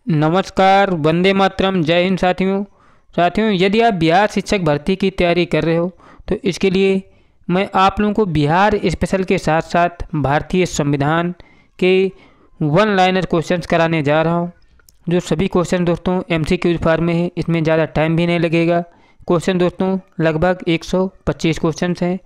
नमस्कार, वंदे मातरम, जय हिंद साथियों, यदि आप बिहार शिक्षक भर्ती की तैयारी कर रहे हो तो इसके लिए मैं आप लोगों को बिहार स्पेशल के साथ साथ भारतीय संविधान के वन लाइनर क्वेश्चंस कराने जा रहा हूं। जो सभी क्वेश्चन दोस्तों एमसीक्यू फॉर्म में है, इसमें ज़्यादा टाइम भी नहीं लगेगा। क्वेश्चन दोस्तों लगभग 125 क्वेश्चन हैं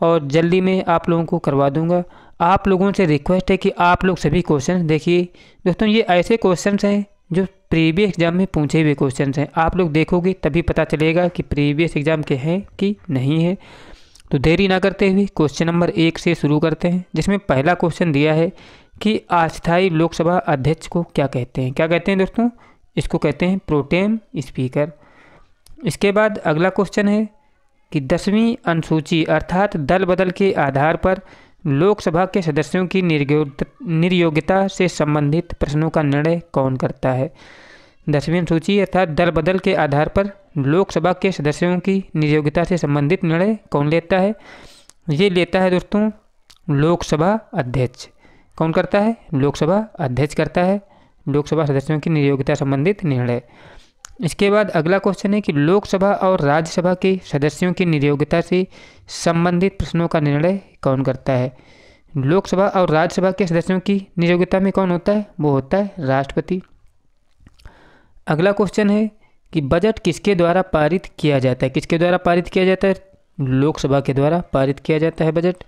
और जल्दी में आप लोगों को करवा दूंगा। आप लोगों से रिक्वेस्ट है कि आप लोग सभी क्वेश्चन देखिए। दोस्तों ये ऐसे क्वेश्चन हैं जो प्रीवियस एग्जाम में पूछे हुए क्वेश्चन हैं। आप लोग देखोगे तभी पता चलेगा कि प्रीवियस एग्जाम के हैं कि नहीं है। तो देरी ना करते हुए क्वेश्चन नंबर 1 से शुरू करते हैं, जिसमें पहला क्वेश्चन दिया है कि अस्थायी लोकसभा अध्यक्ष को क्या कहते हैं। क्या कहते हैं दोस्तों? इसको कहते हैं प्रोटेम स्पीकर। इसके बाद अगला क्वेश्चन है कि 10वीं अनुसूची अर्थात दल बदल के आधार पर लोकसभा के सदस्यों की निर्योग्यता से संबंधित प्रश्नों का निर्णय कौन करता है। 10वीं अनुसूची अर्थात दल बदल के आधार पर लोकसभा के सदस्यों की निर्योग्यता से संबंधित निर्णय कौन लेता है? ये लेता है दोस्तों लोकसभा अध्यक्ष। कौन करता है? लोकसभा अध्यक्ष करता है लोकसभा सदस्यों की निर्योग्यता संबंधित निर्णय। इसके बाद अगला क्वेश्चन है कि लोकसभा और राज्यसभा के सदस्यों की निर्योग्यता से संबंधित प्रश्नों का निर्णय कौन करता है। लोकसभा और राज्यसभा के सदस्यों की निर्योग्यता में कौन होता है? वो होता है राष्ट्रपति। अगला क्वेश्चन है कि बजट किसके द्वारा पारित किया जाता है। किसके द्वारा पारित किया जाता है? लोकसभा के द्वारा पारित किया जाता है बजट।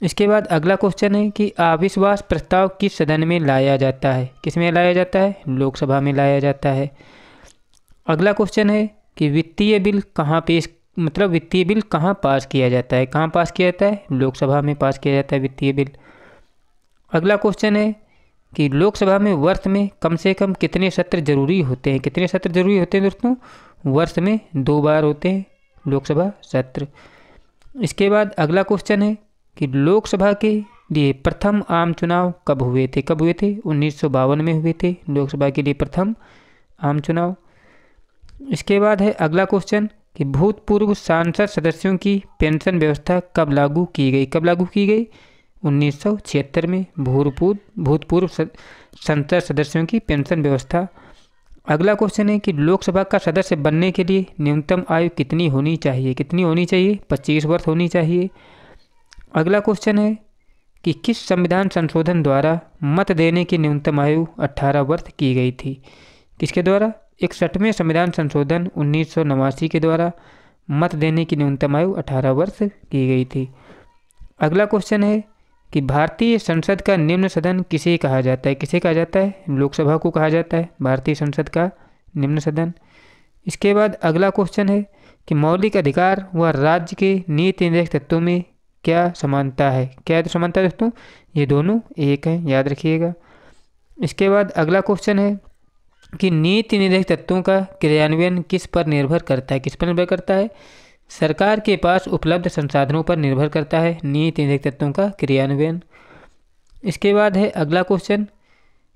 इसके बाद अगला क्वेश्चन है कि अविश्वास प्रस्ताव किस सदन में लाया जाता है। किस में लाया जाता है? लोकसभा में लाया जाता है। अगला क्वेश्चन है कि वित्तीय बिल कहाँ पास किया जाता है। कहाँ पास किया जाता है? लोकसभा में पास किया जाता है वित्तीय बिल। अगला क्वेश्चन है कि लोकसभा में वर्ष में कम से कम कितने सत्र जरूरी होते हैं। कितने सत्र जरूरी होते हैं दोस्तों? वर्ष में 2 बार होते हैं लोकसभा सत्र। इसके बाद अगला क्वेश्चन है कि लोकसभा के लिए प्रथम आम चुनाव कब हुए थे। कब हुए थे? 1952 में हुए थे लोकसभा के लिए प्रथम आम चुनाव। इसके बाद है अगला क्वेश्चन कि भूतपूर्व सांसद सदस्यों की पेंशन व्यवस्था कब लागू की गई। कब लागू की गई? 1976 में भूतपूर्व संसद सदस्यों की पेंशन व्यवस्था। अगला क्वेश्चन है कि लोकसभा का सदस्य बनने के लिए न्यूनतम आयु कितनी होनी चाहिए। कितनी होनी चाहिए? 25 वर्ष होनी चाहिए। अगला क्वेश्चन है कि किस संविधान संशोधन द्वारा मत देने की न्यूनतम आयु 18 वर्ष की गई थी। किसके द्वारा? 61वें संविधान संशोधन 1989 के द्वारा मत देने की न्यूनतम आयु 18 वर्ष की गई थी। अगला क्वेश्चन है कि भारतीय संसद का निम्न सदन किसे कहा जाता है। किसे कहा जाता है? लोकसभा को कहा जाता है भारतीय संसद का निम्न सदन। इसके बाद अगला क्वेश्चन है कि मौलिक अधिकार व राज्य के नीति निर्देशक तत्वों में क्या समानता है। क्या समानता है दोस्तों? ये दोनों एक हैं, याद रखिएगा। इसके बाद अगला क्वेश्चन है कि नीति निर्देशक तत्वों का क्रियान्वयन किस पर निर्भर करता है। किस पर निर्भर करता है? सरकार के पास उपलब्ध संसाधनों पर निर्भर करता है नीति निर्देशक तत्वों का क्रियान्वयन। इसके बाद है अगला क्वेश्चन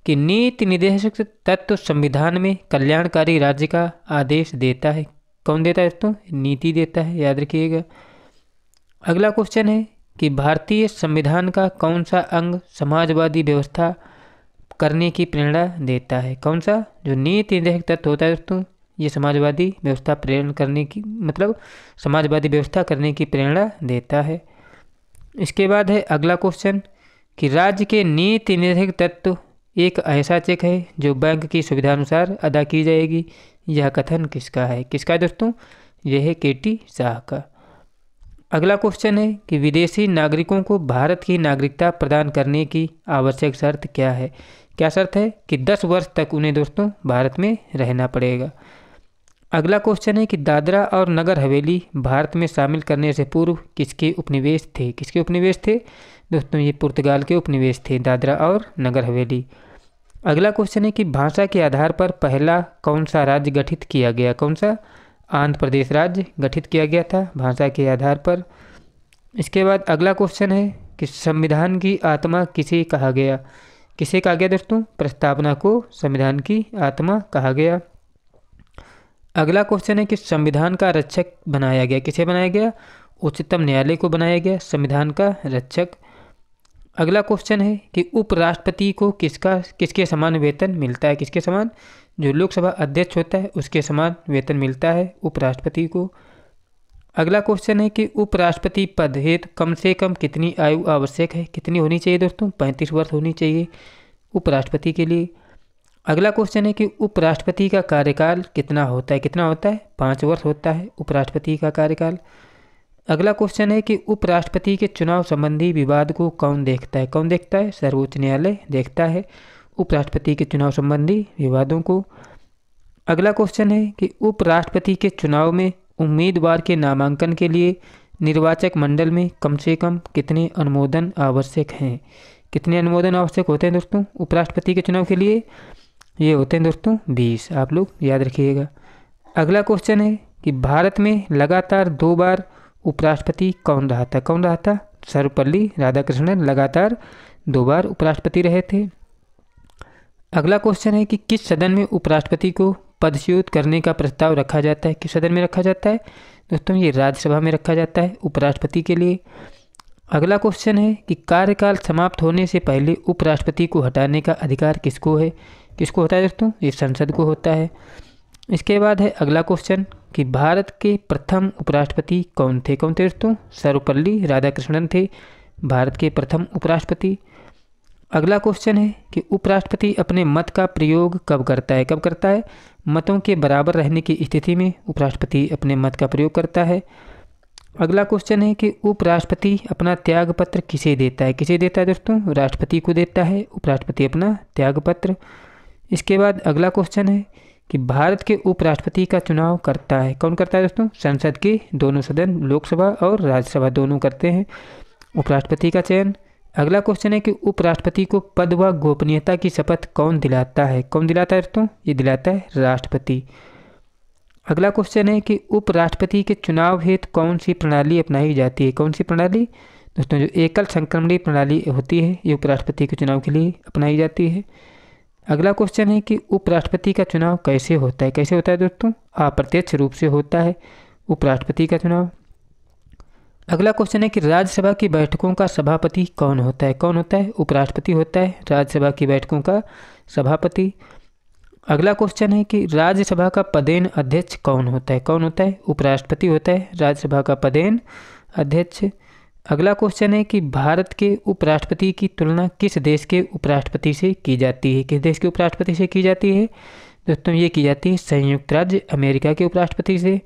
कि नीति निर्देशक तत्व संविधान में कल्याणकारी राज्य का आदेश देता है। कौन देता है दोस्तों? नीति देता है, याद रखिएगा। अगला क्वेश्चन है कि भारतीय संविधान का कौन सा अंग समाजवादी व्यवस्था करने की प्रेरणा देता है। कौन सा? जो नीति निर्देशक तत्व होता है दोस्तों, ये समाजवादी व्यवस्था प्रेरण करने की समाजवादी व्यवस्था करने की प्रेरणा देता है। इसके बाद है अगला क्वेश्चन कि राज्य के नीति निर्देशक तत्व एक ऐसा चेक है जो बैंक की सुविधानुसार अदा की जाएगी। यह कथन किसका है? किसका है दोस्तों? यह है KT शाह का। अगला क्वेश्चन है कि विदेशी नागरिकों को भारत की नागरिकता प्रदान करने की आवश्यक शर्त क्या है। क्या शर्त है? कि 10 वर्ष तक उन्हें दोस्तों भारत में रहना पड़ेगा। अगला क्वेश्चन है कि दादरा और नगर हवेली भारत में शामिल करने से पूर्व किसके उपनिवेश थे। किसके उपनिवेश थे दोस्तों? ये पुर्तगाल के उपनिवेश थे, दादरा और नगर हवेली। अगला क्वेश्चन है कि भाषा के आधार पर पहला कौन सा राज्य गठित किया गया। कौन सा? आंध्र प्रदेश राज्य गठित किया गया था भाषा के आधार पर। इसके बाद अगला क्वेश्चन है कि संविधान की आत्मा किसे कहा गया। किसे कहा गया दोस्तों? प्रस्तावना को संविधान की आत्मा कहा गया। अगला क्वेश्चन है कि संविधान का रक्षक बनाया गया। किसे बनाया गया? उच्चतम न्यायालय को बनाया गया संविधान का रक्षक। अगला क्वेश्चन है कि उपराष्ट्रपति को किसके समान वेतन मिलता है, किसके समान, जो लोकसभा अध्यक्ष होता है उसके समान वेतन मिलता है उपराष्ट्रपति को। अगला क्वेश्चन है कि उपराष्ट्रपति पद हेतु कम से कम कितनी आयु आवश्यक है, कितनी होनी चाहिए दोस्तों, 35 वर्ष होनी चाहिए उपराष्ट्रपति के लिए। अगला क्वेश्चन है कि उपराष्ट्रपति का कार्यकाल कितना होता है, कितना होता है, 5 वर्ष होता है उपराष्ट्रपति का कार्यकाल। अगला क्वेश्चन है कि उपराष्ट्रपति के चुनाव संबंधी विवाद को कौन देखता है, कौन देखता है, सर्वोच्च न्यायालय देखता है उपराष्ट्रपति के चुनाव संबंधी विवादों को। अगला क्वेश्चन है कि उपराष्ट्रपति के चुनाव में उम्मीदवार के नामांकन के लिए निर्वाचक मंडल में कम से कम कितने अनुमोदन आवश्यक हैं, कितने अनुमोदन आवश्यक होते हैं दोस्तों उपराष्ट्रपति के चुनाव के लिए, ये होते हैं दोस्तों 20, आप लोग याद रखिएगा। अगला क्वेश्चन है कि भारत में लगातार 2 बार उपराष्ट्रपति कौन रहा था, कौन रहा था, सर्वपल्ली राधाकृष्णन लगातार 2 बार उपराष्ट्रपति रहे थे। अगला क्वेश्चन है कि किस सदन में उपराष्ट्रपति को पदच्युत करने का प्रस्ताव रखा जाता है, किस सदन में रखा जाता है दोस्तों, ये राज्यसभा में रखा जाता है उपराष्ट्रपति के लिए। अगला क्वेश्चन है कि कार्यकाल समाप्त होने से पहले उपराष्ट्रपति को हटाने का अधिकार किसको है, किसको होता है दोस्तों, ये संसद को होता है। इसके बाद है अगला क्वेश्चन कि भारत के प्रथम उपराष्ट्रपति कौन थे, कौन थे दोस्तों, सर्वपल्ली राधाकृष्णन थे भारत के प्रथम उपराष्ट्रपति। अगला क्वेश्चन है कि उपराष्ट्रपति अपने मत का प्रयोग कब करता है, कब करता है, मतों के बराबर रहने की स्थिति में उपराष्ट्रपति अपने मत का प्रयोग करता है। अगला क्वेश्चन है कि उपराष्ट्रपति अपना त्यागपत्र किसे देता है, किसे देता है दोस्तों, राष्ट्रपति को देता है उपराष्ट्रपति अपना त्यागपत्र। इसके बाद अगला क्वेश्चन है कि भारत के उपराष्ट्रपति का चुनाव करता है, कौन करता है दोस्तों, संसद के दोनों सदन लोकसभा और राज्यसभा दोनों करते हैं उपराष्ट्रपति का चयन। अगला क्वेश्चन है कि उपराष्ट्रपति को पद व गोपनीयता की शपथ कौन दिलाता है, कौन दिलाता है दोस्तों, ये दिलाता है राष्ट्रपति। अगला क्वेश्चन है कि उपराष्ट्रपति के चुनाव हेतु कौन सी प्रणाली अपनाई जाती है, कौन सी प्रणाली दोस्तों, जो एकल संक्रमणीय प्रणाली होती है ये उपराष्ट्रपति के चुनाव के लिए अपनाई जाती है। अगला क्वेश्चन है कि उपराष्ट्रपति का चुनाव कैसे होता है, कैसे होता है दोस्तों, अप्रत्यक्ष रूप से होता है उपराष्ट्रपति का चुनाव। अगला क्वेश्चन है कि राज्यसभा की बैठकों का सभापति कौन होता है, कौन होता है, उपराष्ट्रपति होता है राज्यसभा की बैठकों का सभापति। अगला क्वेश्चन है कि राज्यसभा का पदेन अध्यक्ष कौन होता है, कौन होता है, उपराष्ट्रपति होता है राज्यसभा का पदेन अध्यक्ष। अगला क्वेश्चन है कि भारत के उपराष्ट्रपति की तुलना किस देश के उपराष्ट्रपति से की जाती है, किस देश के उपराष्ट्रपति से की जाती है दोस्तों, ये की जाती है संयुक्त राज्य अमेरिका के उपराष्ट्रपति से।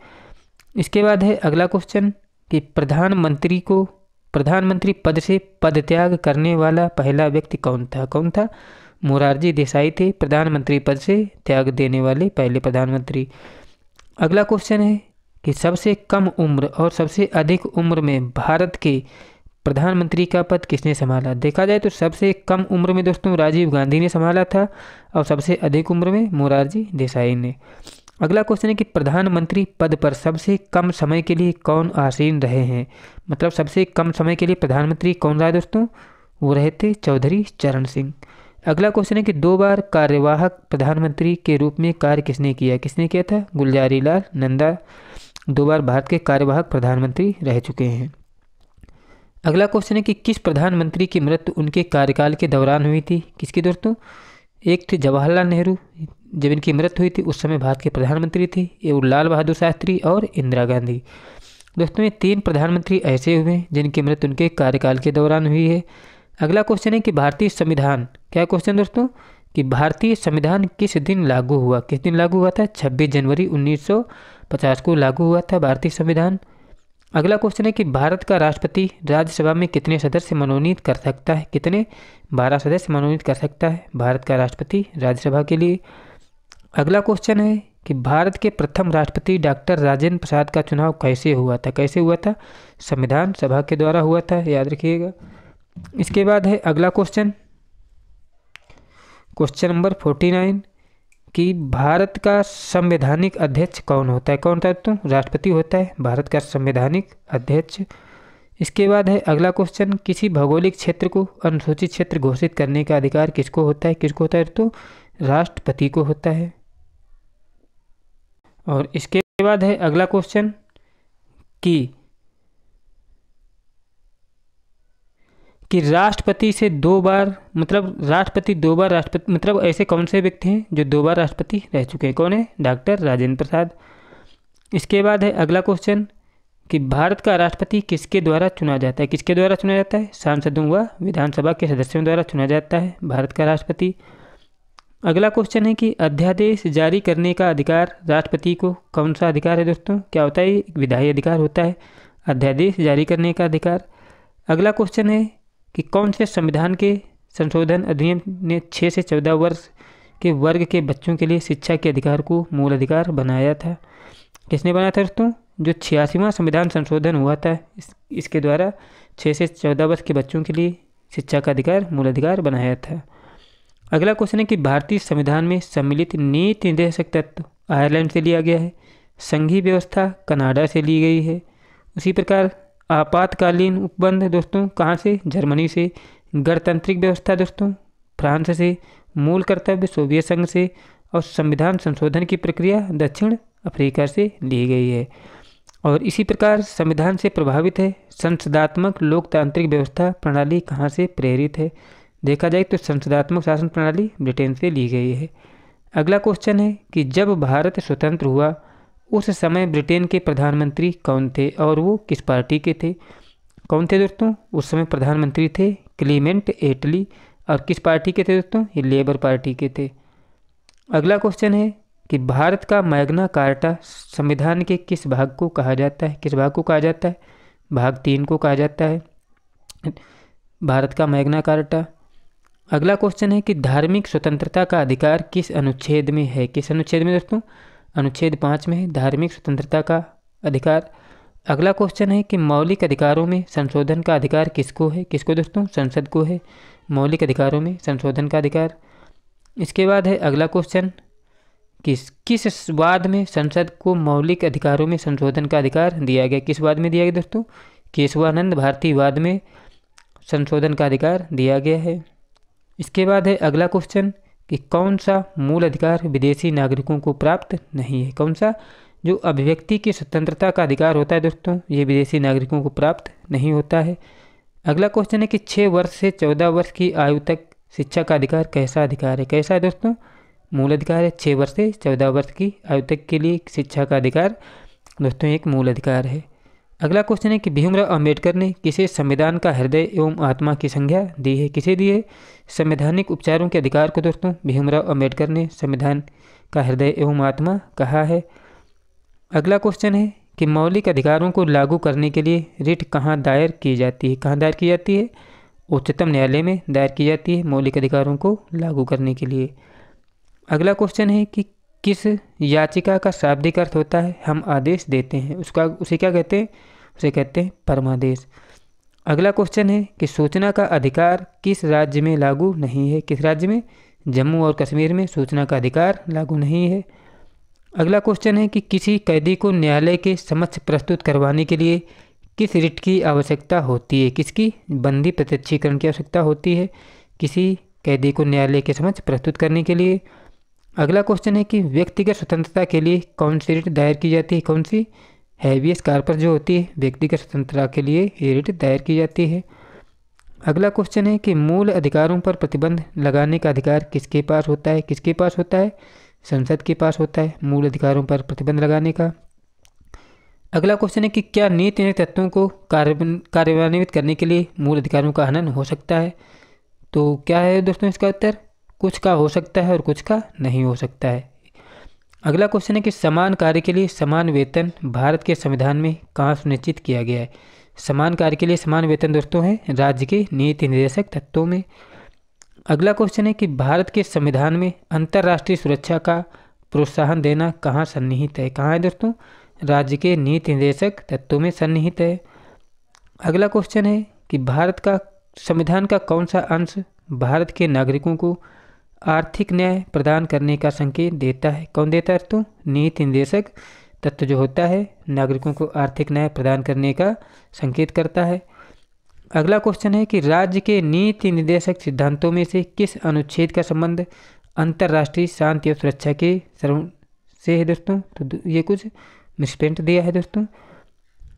इसके बाद है अगला क्वेश्चन कि प्रधानमंत्री पद से पदत्याग करने वाला पहला व्यक्ति कौन था, कौन था, मोरारजी देसाई थे प्रधानमंत्री पद से त्याग देने वाले पहले प्रधानमंत्री। अगला क्वेश्चन है कि सबसे कम उम्र और सबसे अधिक उम्र में भारत के प्रधानमंत्री का पद किसने संभाला, देखा जाए तो सबसे कम उम्र में दोस्तों राजीव गांधी ने संभाला था और सबसे अधिक उम्र में मोरारजी देसाई ने। अगला क्वेश्चन है कि प्रधानमंत्री पद पर सबसे कम समय के लिए कौन आसीन रहे हैं, मतलब सबसे कम समय के लिए प्रधानमंत्री कौन रहा है दोस्तों, वो रहे थे चौधरी चरण सिंह। अगला क्वेश्चन है कि 2 बार कार्यवाहक प्रधानमंत्री के रूप में कार्य किसने किया, किसने किया था, गुलजारी लाल नंदा 2 बार भारत के कार्यवाहक प्रधानमंत्री रह चुके हैं। अगला क्वेश्चन है कि किस प्रधानमंत्री की मृत्यु उनके कार्यकाल के दौरान हुई थी, किसकी दोस्तों, एक थे जवाहरलाल नेहरू, जब इनकी मृत्यु हुई थी उस समय भारत के प्रधानमंत्री थे, ये लाल बहादुर शास्त्री और इंदिरा गांधी। दोस्तों ये 3 प्रधानमंत्री ऐसे हुए जिनकी मृत्यु उनके कार्यकाल के दौरान हुई है। अगला क्वेश्चन है कि भारतीय संविधान, क्या क्वेश्चन दोस्तों, कि भारतीय संविधान किस दिन लागू हुआ, किस दिन लागू हुआ था, 26 जनवरी 1950 को लागू हुआ था भारतीय संविधान। अगला क्वेश्चन है कि भारत का राष्ट्रपति राज्यसभा में कितने सदस्य मनोनीत कर सकता है, कितने, 12 सदस्य मनोनीत कर सकता है भारत का राष्ट्रपति राज्यसभा के लिए। अगला क्वेश्चन है कि भारत के प्रथम राष्ट्रपति डॉक्टर राजेंद्र प्रसाद का चुनाव कैसे हुआ था, कैसे हुआ था, संविधान सभा के द्वारा हुआ था, याद रखिएगा। इसके बाद है अगला क्वेश्चन, क्वेश्चन नंबर 49 कि भारत का संवैधानिक अध्यक्ष कौन होता है, कौन होता है तो राष्ट्रपति होता है भारत का संवैधानिक अध्यक्ष। इसके बाद है अगला क्वेश्चन, किसी भौगोलिक क्षेत्र को अनुसूचित क्षेत्र घोषित करने का अधिकार किसको होता है, किसको होता है तो राष्ट्रपति को होता है। और इसके बाद है अगला क्वेश्चन कि कि राष्ट्रपति से 2 बार मतलब राष्ट्रपति 2 बार राष्ट्रपति मतलब ऐसे कौन से व्यक्ति हैं जो 2 बार राष्ट्रपति रह चुके हैं? कौन है? डॉक्टर राजेंद्र प्रसाद। इसके बाद है अगला क्वेश्चन कि भारत का राष्ट्रपति किसके द्वारा चुना जाता है? किसके द्वारा चुना जाता है? सांसदों व विधानसभा के सदस्यों द्वारा चुना जाता है भारत का राष्ट्रपति। अगला क्वेश्चन है कि अध्यादेश जारी करने का अधिकार राष्ट्रपति को कौन सा अधिकार है दोस्तों? क्या होता है? विधायी अधिकार होता है अध्यादेश जारी करने का अधिकार। अगला क्वेश्चन है कि कौन से संविधान के संशोधन अधिनियम ने 6 से 14 वर्ष के वर्ग के बच्चों के लिए शिक्षा के अधिकार को मूल अधिकार बनाया था? किसने बनाया था दोस्तों? जो 86वां संविधान संशोधन हुआ था इसके द्वारा 6 से 14 वर्ष के बच्चों के लिए शिक्षा का अधिकार मूल अधिकार बनाया था। अगला क्वेश्चन है कि भारतीय संविधान में सम्मिलित नीति निर्देशक तत्व आयरलैंड से लिया गया है, संघीय व्यवस्था कनाडा से ली गई है। उसी प्रकार आपातकालीन उपबंध दोस्तों कहाँ से? जर्मनी से। गणतांत्रिक व्यवस्था दोस्तों फ्रांस से। मूल कर्तव्य सोवियत संघ से। और संविधान संशोधन की प्रक्रिया दक्षिण अफ्रीका से ली गई है। और इसी प्रकार संविधान से प्रभावित है संसदात्मक लोकतांत्रिक व्यवस्था प्रणाली कहाँ से प्रेरित है? देखा जाए तो संसदात्मक शासन प्रणाली ब्रिटेन से ली गई है। अगला क्वेश्चन है कि जब भारत स्वतंत्र हुआ उस समय ब्रिटेन के प्रधानमंत्री कौन थे और वो किस पार्टी के थे? कौन थे दोस्तों? उस समय प्रधानमंत्री थे क्लीमेंट एटली। और किस पार्टी के थे दोस्तों? ये लेबर पार्टी के थे। अगला क्वेश्चन है कि भारत का मैग्ना कार्टा संविधान के किस भाग को कहा जाता है? किस भाग को कहा जाता है? भाग 3 को कहा जाता है भारत का मैग्ना कार्टा। अगला क्वेश्चन है कि धार्मिक स्वतंत्रता का अधिकार किस अनुच्छेद में है? किस अनुच्छेद में दोस्तों? अनुच्छेद 5 में है धार्मिक स्वतंत्रता का अधिकार। अगला क्वेश्चन है कि मौलिक अधिकारों में संशोधन का अधिकार किसको है? किसको दोस्तों? संसद को है मौलिक अधिकारों में संशोधन का अधिकार। इसके बाद है अगला क्वेश्चन किस वाद में संसद को मौलिक अधिकारों में संशोधन का अधिकार दिया गया? किस वाद में दिया गया दोस्तों? केशवानंद भारती वाद में संशोधन का अधिकार दिया गया है। इसके बाद है अगला क्वेश्चन कि कौन सा मूल अधिकार विदेशी नागरिकों को प्राप्त नहीं है? कौन सा? जो अभिव्यक्ति की स्वतंत्रता का अधिकार होता है दोस्तों ये विदेशी नागरिकों को प्राप्त नहीं होता है। अगला क्वेश्चन है कि 6 वर्ष से 14 वर्ष की आयु तक शिक्षा का अधिकार कैसा अधिकार है? कैसा है दोस्तों? मूल अधिकार है। 6 वर्ष से 14 वर्ष की आयु तक के लिए शिक्षा का अधिकार दोस्तों एक मूल अधिकार है। अगला क्वेश्चन है कि भीमराव अंबेडकर ने किसे संविधान का हृदय एवं आत्मा की संज्ञा दी है? किसे दी है? संवैधानिक उपचारों के अधिकार को दोस्तों भीमराव अंबेडकर ने संविधान का हृदय एवं आत्मा कहा है। अगला क्वेश्चन है कि मौलिक अधिकारों को लागू करने के लिए रिट कहाँ दायर की जाती है? कहाँ दायर की जाती है? उच्चतम न्यायालय में दायर की जाती है मौलिक अधिकारों को लागू करने के लिए। अगला क्वेश्चन है कि किस याचिका का शाब्दिक अर्थ होता है? हम आदेश देते हैं उसे क्या कहते हैं? उसे कहते हैं परमादेश। अगला क्वेश्चन है कि सूचना का अधिकार किस राज्य में लागू नहीं है? किस राज्य में? जम्मू और कश्मीर में सूचना का अधिकार लागू नहीं है। अगला क्वेश्चन है कि किसी कैदी को न्यायालय के समक्ष प्रस्तुत करवाने के लिए किस रिट की आवश्यकता होती है? किसकी? बंदी प्रत्यक्षीकरण की आवश्यकता होती है किसी कैदी को न्यायालय के समक्ष प्रस्तुत करने के लिए। अगला क्वेश्चन है कि व्यक्तिगत स्वतंत्रता के लिए कौन सी रिट दायर की जाती है? कौन सी? हैवियस कार्पस जो होती है व्यक्तिगत स्वतंत्रता के लिए ये रिट दायर की जाती है। अगला क्वेश्चन है कि मूल अधिकारों पर प्रतिबंध लगाने का अधिकार किसके पास होता है? किसके पास होता है? संसद के पास होता है मूल अधिकारों पर प्रतिबंध लगाने का। अगला क्वेश्चन है कि क्या नीति निर्णय तत्वों को कार्यान्वित करने के लिए मूल अधिकारों का हनन हो सकता है? तो क्या है दोस्तों इसका उत्तर? कुछ का हो सकता है और कुछ का नहीं हो सकता है। अगला क्वेश्चन है कि समान कार्य के लिए समान वेतन भारत के संविधान में कहाँ सुनिश्चित किया गया है? समान कार्य के लिए समान वेतन दोस्तों है राज्य के नीति निर्देशक तत्वों में। अगला क्वेश्चन है कि भारत के संविधान में अंतर्राष्ट्रीय सुरक्षा का प्रोत्साहन देना कहाँ सन्निहित है? कहाँ है दोस्तों? राज्य के नीति निर्देशक तत्वों में सन्निहित है। अगला क्वेश्चन है कि भारत का संविधान का कौन सा अंश भारत के नागरिकों को आर्थिक न्याय प्रदान करने का संकेत देता है? कौन देता है दोस्तों? नीति निर्देशक तत्व जो होता है नागरिकों को आर्थिक न्याय प्रदान करने का संकेत करता है। अगला क्वेश्चन है कि राज्य के नीति निर्देशक सिद्धांतों में से किस अनुच्छेद का संबंध अंतर्राष्ट्रीय शांति और सुरक्षा के से है दोस्तों? तो ये कुछ मिसप्रिंट दिया है दोस्तों।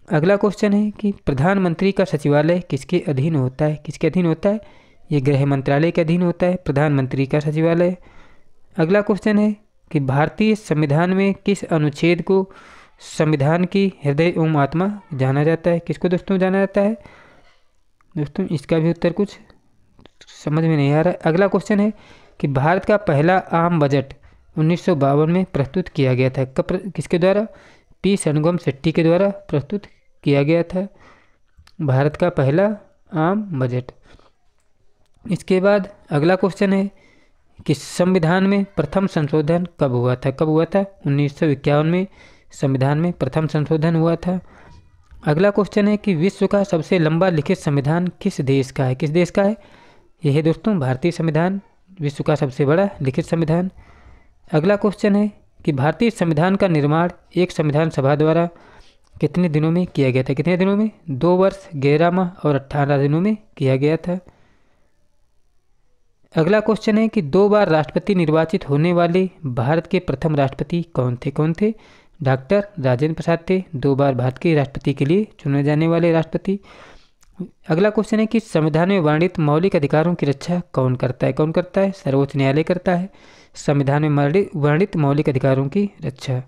अगला क्वेश्चन है कि प्रधानमंत्री का सचिवालय किसके अधीन होता है, किसके अधीन होता है? ये गृह मंत्रालय के अधीन होता है प्रधानमंत्री का सचिवालय। अगला क्वेश्चन है कि भारतीय संविधान में किस अनुच्छेद को संविधान की हृदय एवं आत्मा जाना जाता है? किसको दोस्तों जाना जाता है? दोस्तों इसका भी उत्तर कुछ समझ में नहीं आ रहा है। अगला क्वेश्चन है कि भारत का पहला आम बजट 1952 में प्रस्तुत किया गया था। किसके द्वारा? पी षणमुगम शेट्टी के द्वारा प्रस्तुत किया गया था भारत का पहला आम बजट। इसके बाद अगला क्वेश्चन है कि संविधान में प्रथम संशोधन कब हुआ था? कब हुआ था? 1951 में संविधान में प्रथम संशोधन हुआ था। अगला क्वेश्चन है कि विश्व का सबसे लंबा लिखित संविधान किस देश का है? किस देश का है? यह है दोस्तों भारतीय संविधान, विश्व का सबसे बड़ा लिखित संविधान। अगला क्वेश्चन है कि भारतीय संविधान का निर्माण एक संविधान सभा द्वारा कितने दिनों में किया गया था? कितने दिनों में? 2 वर्ष 11 माह और 18 दिनों में किया गया था। अगला क्वेश्चन है कि 2 बार राष्ट्रपति निर्वाचित होने वाले भारत के प्रथम राष्ट्रपति कौन थे? कौन थे? डॉक्टर राजेंद्र प्रसाद थे 2 बार भारत के राष्ट्रपति के लिए चुने जाने वाले राष्ट्रपति। अगला क्वेश्चन है कि संविधान में वर्णित मौलिक अधिकारों की रक्षा कौन करता है? कौन करता है? सर्वोच्च न्यायालय करता है संविधान में वर्णित मौलिक अधिकारों की रक्षा।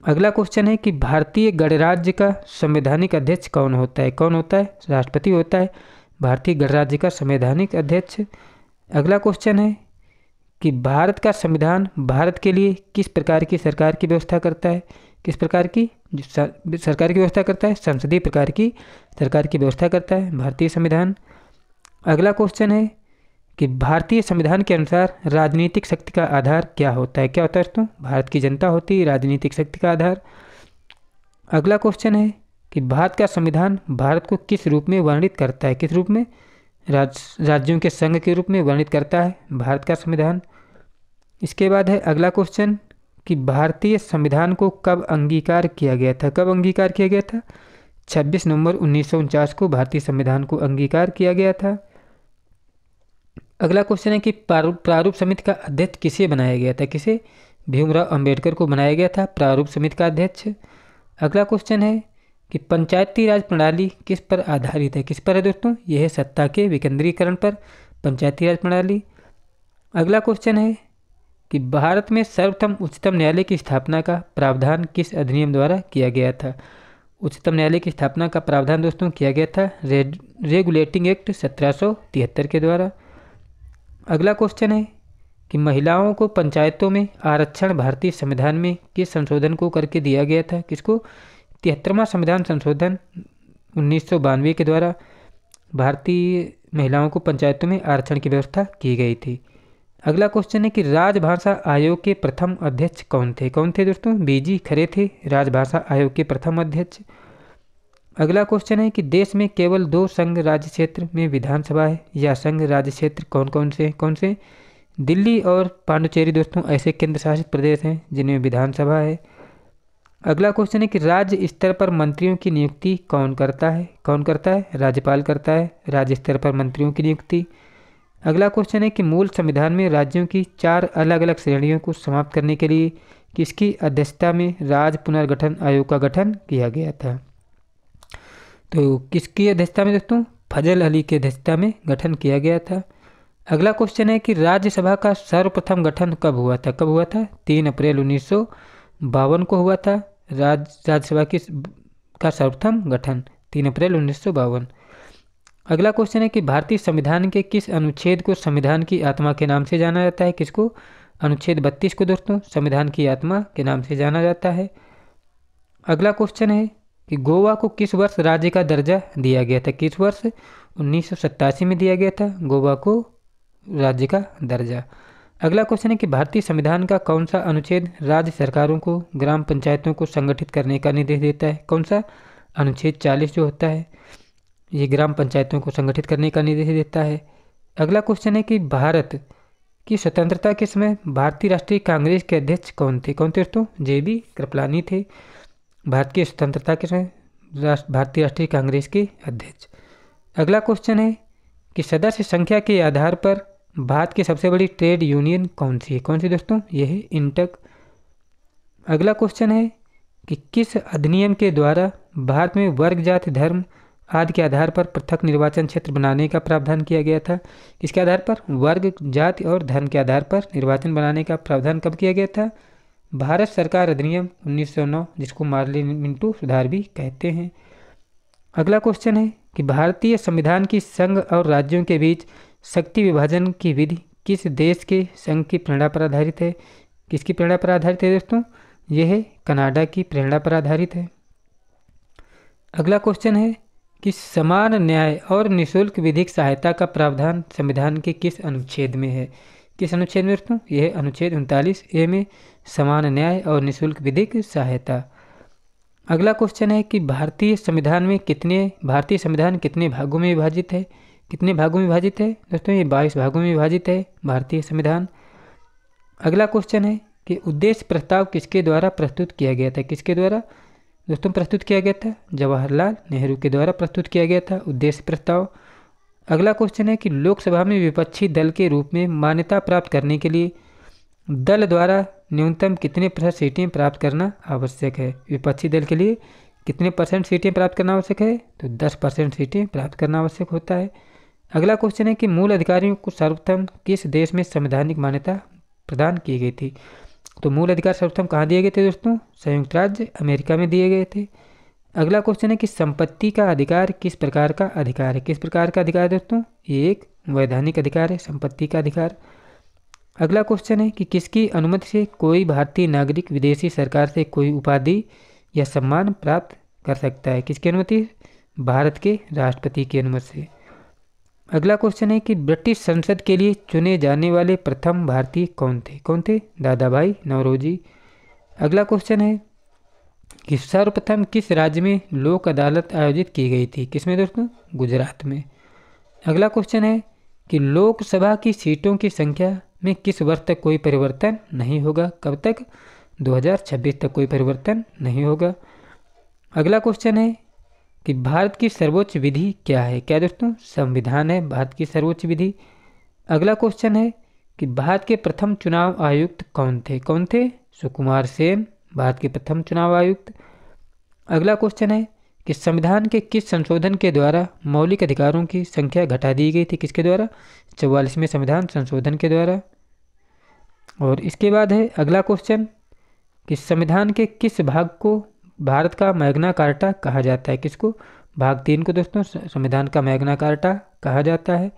अगला क्वेश्चन है कि भारतीय गणराज्य का संवैधानिक अध्यक्ष कौन होता है? कौन होता है? राष्ट्रपति होता है भारतीय गणराज्य का संवैधानिक अध्यक्ष। अगला क्वेश्चन है कि भारत का संविधान भारत के लिए किस प्रकार की सरकार की व्यवस्था करता है? किस प्रकार की सरकार की व्यवस्था करता है? संसदीय प्रकार की सरकार की व्यवस्था करता है भारतीय संविधान। अगला क्वेश्चन है कि भारतीय संविधान के अनुसार राजनीतिक शक्ति का आधार क्या होता है? क्या होता है दोस्तों? भारत की जनता होती है राजनीतिक शक्ति का आधार। अगला क्वेश्चन है कि भारत का संविधान भारत को किस रूप में वर्णित करता है? किस रूप में? राज्यों के संघ के रूप में वर्णित करता है भारत का संविधान। इसके बाद है अगला क्वेश्चन कि भारतीय संविधान को कब अंगीकार किया गया था? कब अंगीकार किया गया था? 26 नवंबर 1949 को भारतीय संविधान को अंगीकार किया गया था। अगला क्वेश्चन है कि प्रारूप समिति का अध्यक्ष किसे बनाया गया था? किसे? भीमराव अंबेडकर को बनाया गया था प्रारूप समिति का अध्यक्ष। अगला क्वेश्चन है कि पंचायती राज प्रणाली किस पर आधारित है? किस पर है दोस्तों? यह है सत्ता के विकेंद्रीकरण पर पंचायती राज प्रणाली। अगला क्वेश्चन है कि भारत में सर्वप्रथम उच्चतम न्यायालय की स्थापना का प्रावधान किस अधिनियम द्वारा किया गया था? उच्चतम न्यायालय की स्थापना का प्रावधान दोस्तों किया गया था रेगुलेटिंग एक्ट 1773 के द्वारा। अगला क्वेश्चन है कि महिलाओं को पंचायतों में आरक्षण भारतीय संविधान में किस संशोधन को करके दिया गया था? किसको? 73वां संविधान संशोधन 1992 के द्वारा भारतीय महिलाओं को पंचायतों में आरक्षण की व्यवस्था की गई थी। अगला क्वेश्चन है कि राजभाषा आयोग के प्रथम अध्यक्ष कौन थे? कौन थे दोस्तों? बीजी खरे थे राजभाषा आयोग के प्रथम अध्यक्ष। अगला क्वेश्चन है कि देश में केवल 2 संघ राज्य क्षेत्र में विधानसभा है या संघ राज्य क्षेत्र कौन कौन से? कौन से? दिल्ली और पांडुचेरी दोस्तों ऐसे केंद्र शासित प्रदेश हैं जिनमें विधानसभा है। अगला क्वेश्चन है कि राज्य स्तर पर मंत्रियों की नियुक्ति कौन करता है? कौन करता है? राज्यपाल करता है राज्य स्तर पर मंत्रियों की नियुक्ति। अगला क्वेश्चन है कि मूल संविधान में राज्यों की 4 अलग अलग श्रेणियों को समाप्त करने के लिए किसकी अध्यक्षता में राज्य पुनर्गठन आयोग का गठन किया गया था? तो किसकी अध्यक्षता में दोस्तों? फजल अली की अध्यक्षता में गठन किया गया था। अगला क्वेश्चन है कि राज्यसभा का सर्वप्रथम गठन कब हुआ था? कब हुआ था? 3 अप्रैल 1952 को हुआ था राज्यसभा का सर्वप्रथम गठन 3 अप्रैल 1952। अगला क्वेश्चन है कि भारतीय संविधान के किस अनुच्छेद को संविधान की आत्मा के नाम से जाना जाता है? किसको? अनुच्छेद 32 को दोस्तों संविधान की आत्मा के नाम से जाना जाता है। अगला क्वेश्चन है कि गोवा को किस वर्ष राज्य का दर्जा दिया गया था? किस वर्ष? 1987 में दिया गया था गोवा को राज्य का दर्जा। अगला क्वेश्चन है कि भारतीय संविधान का कौन सा अनुच्छेद राज्य सरकारों को ग्राम पंचायतों को संगठित करने का निर्देश देता है? कौन सा? अनुच्छेद 40 जो होता है ये ग्राम पंचायतों को संगठित करने का निर्देश देता है। अगला क्वेश्चन है कि भारत की स्वतंत्रता के समय भारतीय राष्ट्रीय कांग्रेस के अध्यक्ष कौन थे? कौन थे दोस्तों? JB कृपलानी थे भारत की स्वतंत्रता के समय भारतीय राष्ट्रीय कांग्रेस के अध्यक्ष। अगला क्वेश्चन है कि सदस्य संख्या के आधार पर भारत की सबसे बड़ी ट्रेड यूनियन कौन सी है? कौन सी दोस्तों? यह है इंटक। अगला क्वेश्चन है कि किस अधिनियम के द्वारा भारत में वर्ग, जाति, धर्म आदि के आधार पर पृथक निर्वाचन क्षेत्र बनाने का प्रावधान किया गया था। किसके आधार पर? वर्ग, जाति और धर्म के आधार पर निर्वाचन बनाने का प्रावधान कब किया गया था? भारत सरकार अधिनियम 1909, जिसको मार्लिन मिंटो सुधार भी कहते हैं। अगला क्वेश्चन है कि भारतीय संविधान की संघ और राज्यों के बीच शक्ति विभाजन की विधि किस देश के संघ की प्रेरणा पर आधारित है? किसकी प्रेरणा पर आधारित है दोस्तों? यह है कनाडा की प्रेरणा पर आधारित है। अगला क्वेश्चन है कि समान न्याय और निःशुल्क विधिक सहायता का प्रावधान संविधान के किस अनुच्छेद में है? किस अनुच्छेद में दोस्तों? यह अनुच्छेद 39A में समान न्याय और निःशुल्क विधिक सहायता। अगला क्वेश्चन है कि भारतीय संविधान कितने भागों में विभाजित है? कितने भागों में विभाजित है दोस्तों? ये 22 भागों में विभाजित है भारतीय संविधान। अगला क्वेश्चन है कि उद्देश्य प्रस्ताव किसके द्वारा प्रस्तुत किया गया था? किसके द्वारा दोस्तों प्रस्तुत किया गया था? जवाहरलाल नेहरू के द्वारा प्रस्तुत किया गया था उद्देश्य प्रस्ताव। अगला क्वेश्चन है कि लोकसभा में विपक्षी दल के रूप में मान्यता प्राप्त करने के लिए दल द्वारा न्यूनतम कितने % सीटें प्राप्त करना आवश्यक है? विपक्षी दल के लिए कितने % सीटें प्राप्त करना आवश्यक है? तो 10% सीटें प्राप्त करना आवश्यक होता है। अगला क्वेश्चन है कि मूल अधिकारियों को सर्वप्रथम किस देश में संवैधानिक मान्यता प्रदान की गई थी? तो मूल अधिकार सर्वप्रथम कहाँ दिए गए थे दोस्तों? संयुक्त राज्य अमेरिका में दिए गए थे। अगला क्वेश्चन है कि संपत्ति का अधिकार किस प्रकार का अधिकार है? किस प्रकार का अधिकार है दोस्तों? ये एक वैधानिक अधिकार है, संपत्ति का अधिकार। अगला क्वेश्चन है कि किसकी अनुमति से कोई भारतीय नागरिक विदेशी सरकार से कोई उपाधि या सम्मान प्राप्त कर सकता है? किसकी अनुमति? भारत के राष्ट्रपति की अनुमति से। अगला क्वेश्चन है कि ब्रिटिश संसद के लिए चुने जाने वाले प्रथम भारतीय कौन थे? कौन थे? दादा भाई नौरोजी। अगला क्वेश्चन है कि सर्वप्रथम किस राज्य में लोक अदालत आयोजित की गई थी? किसमें दोस्तों? गुजरात में। अगला क्वेश्चन है कि लोकसभा की सीटों की संख्या में किस वर्ष तक कोई परिवर्तन नहीं होगा? कब तक? 2026 तक कोई परिवर्तन नहीं होगा। अगला क्वेश्चन है कि भारत की सर्वोच्च विधि क्या है? क्या दोस्तों? संविधान है भारत की सर्वोच्च विधि। अगला क्वेश्चन है कि भारत के प्रथम चुनाव आयुक्त कौन थे? कौन थे? सुकुमार सेन भारत के प्रथम चुनाव आयुक्त। अगला क्वेश्चन है कि संविधान के किस संशोधन के द्वारा मौलिक अधिकारों की संख्या घटा दी गई थी? किसके द्वारा? 44वें संविधान संशोधन के द्वारा। और इसके बाद है अगला क्वेश्चन कि संविधान के किस भाग को भारत का मैग्ना कार्टा कहा जाता है? किसको? भाग 3 को दोस्तों संविधान का मैग्ना कार्टा कहा जाता है।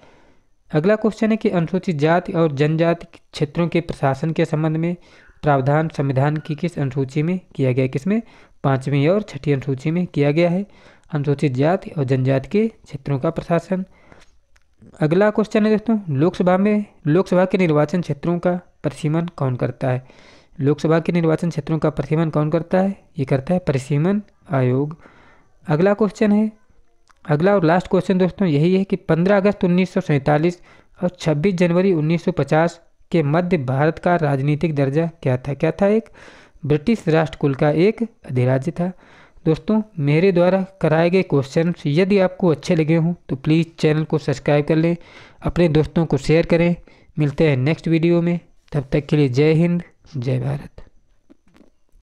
अगला क्वेश्चन है कि अनुसूचित जाति और जनजाति क्षेत्रों के प्रशासन के संबंध में प्रावधान संविधान की किस अनुसूची में किया गया? किसमें? 5वीं और 6ठी अनुसूची में किया गया है अनुसूचित जाति और जनजाति के क्षेत्रों का प्रशासन। अगला क्वेश्चन है दोस्तों लोकसभा के निर्वाचन क्षेत्रों का परिसीमन कौन करता है? लोकसभा के निर्वाचन क्षेत्रों का परिसीमन कौन करता है? ये करता है परिसीमन आयोग। अगला क्वेश्चन है, अगला और लास्ट क्वेश्चन दोस्तों यही है कि 15 अगस्त 1947 और 26 जनवरी 1950 के मध्य भारत का राजनीतिक दर्जा क्या था? क्या था? एक ब्रिटिश राष्ट्रकुल का एक अधिराज्य था। दोस्तों मेरे द्वारा कराए गए क्वेश्चन यदि आपको अच्छे लगे हों तो प्लीज़ चैनल को सब्सक्राइब कर लें, अपने दोस्तों को शेयर करें। मिलते हैं नेक्स्ट वीडियो में, तब तक के लिए जय हिंद, जय भारत।